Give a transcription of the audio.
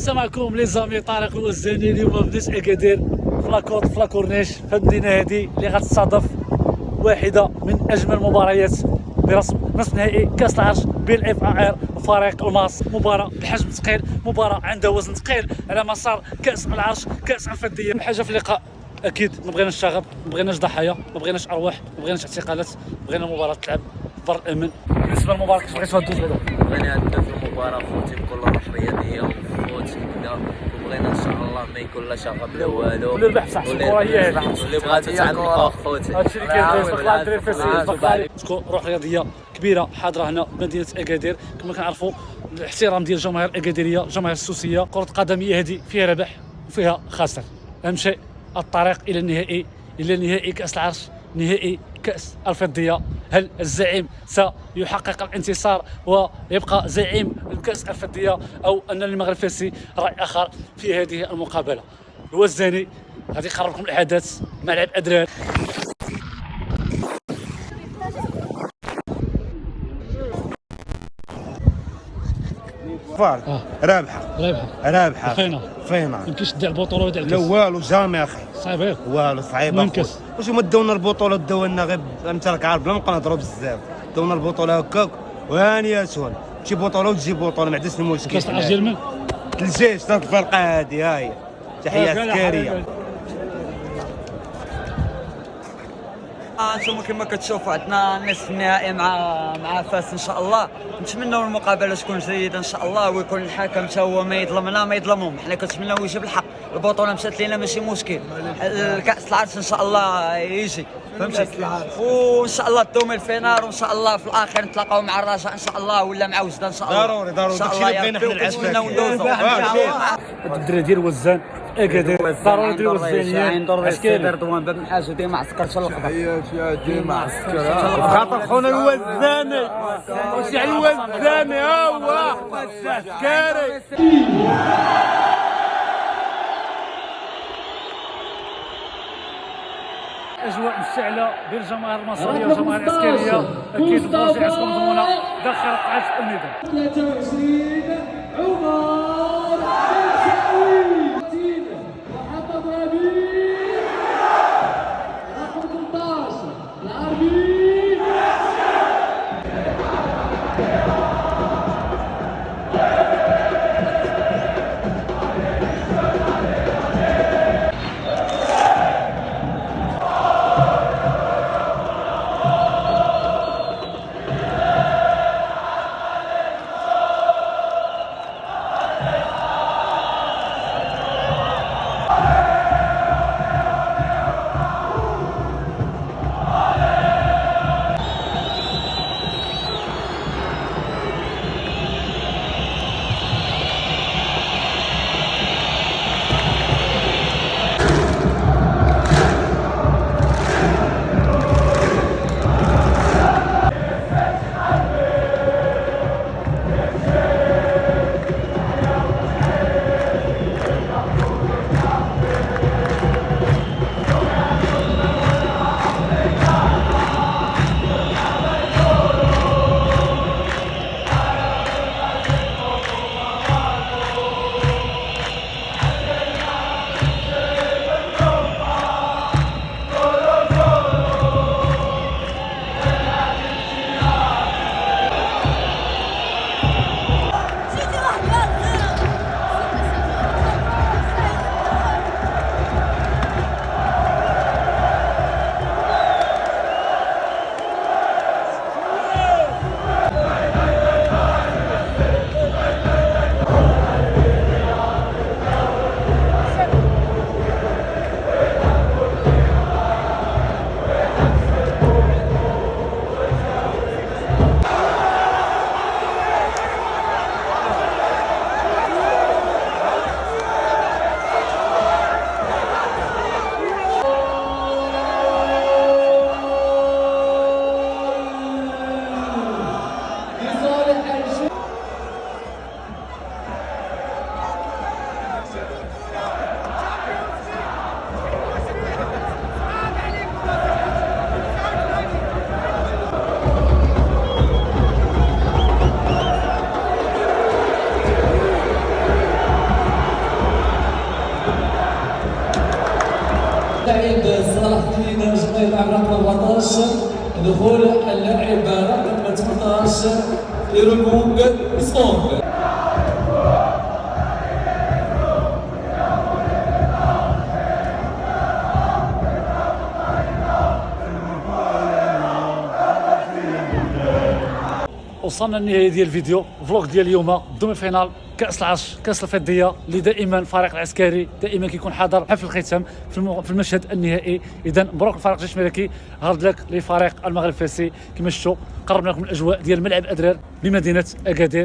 السلام عليكم لي زامي، طارق الوزاني. اليوم بديت اكادير في لاكوط في لاكورنيش في المدينه هذه اللي غتستضيف واحده من اجمل المباريات برسم نصف نهائي كاس العرش بين اف ار وفريق الماس. مباراه بحجم ثقيل، مباراه عندها وزن ثقيل على مسار كاس العرش، كاس الفرديه. حاجه في اللقاء اكيد ما بغيناش شغب، ما بغيناش ضحايا، ما بغيناش ارواح، ما بغيناش اعتقالات، بغينا المباراه تلعب بر امن. بالنسبه للمباراه كيفاش بغيتوها دوز بعدا؟ بغينا هدف المباراة خوتي بكل روح رياضية وفوت هكذا، وبغينا ان شاء الله ما يكون لا شغب لا والو، واللي ربح صح الكره هي هذه واللي بغا تتعلق خوتي. هادشي اللي كاين. باقي الدراري فاسي تكون روح رياضيه كبيره حاضره هنا بمدينه اكادير. كما كنعرفوا الاحترام ديال الجماهير الاكاديريه، الجماهير السوسيه. كره القدم هي هذه، فيها ربح وفيها خاسر. اهم شيء الطريق الى النهائي، الى نهائي كاس العرش، نهائي كاس الفضيه. هل الزعيم سيحقق الانتصار ويبقى زعيم الكاس الفضيه، او ان المغرب الفاسي راي اخر في هذه المقابله؟ الوزاني غادي يقرب لكم الاحداث ملعب ادرار. رابحه رابحه فينا يمكنش تدي البطوله ويدي لا والو جامي اخي صعيب والو صعيب المهم اخويا. كاس. واش هما داونا البطوله داو لنا غير انت راك عارف بلا ما نبقى نهضروا بزاف. داونا البطوله هكاك وهانياتهم، تجي بطوله وتجي بطوله ما عندناش المشكل. كاس العرش ديال من الجيش تاع الفرقه هذه هاي تحيه عسكريه. انتم كما كتشوفوا عندنا النصف النهائي مع فاس ان شاء الله. نتمنوا المقابله تكون جيده ان شاء الله، ويكون الحكم حتى هو ما يظلمنا ما يظلمهم. حنا كنتمناو يجيب الحق، البطوله مشات لينا ماشي مشكل. الكاس العرش ان شاء الله يجي، فهمتي؟ وان شاء الله دوم الفينال، وان شاء الله في الاخر نتلاقاو مع الرجاء ان شاء الله، ولا مع وجده ان شاء الله. ضروري ضروري ان شاء الله يا ربي، ونتمناو ندوزو. الدراري ديال وزان اكادير ضروري ديال وزانيين عسكري. رضوان باب الحاج وديما عسكر اللقطه. ديما عسكر خاطر خونا الوزاني واش على الوزاني هو عسكري. اجواء مشتعله بين الجماهير المصريه والجماهير العسكريه. اكيد البروجي عندكم ضمونه داخل قاعه الميدان. 23 عمر الشاوي محمد ربيع رقم 18 العربي. لاعب صلاح الدين جميل لاعب رقم 14 دخول اللاعب رقم 18 إيرومونغ سونغ. وصلنا للنهايه ديال الفيديو فلوق ديال اليوم دومي فينال كاس العرش كاس الفضيه اللي دائما الفريق العسكري دائما كيكون حاضر حفل الختام في المشهد النهائي. اذا مبروك الفريق الجيش الملكي، هارد لك لفريق المغرب الفاسي. كما شفتوا قربنا لكم الاجواء ديال ملعب ادرار بمدينه اكادير.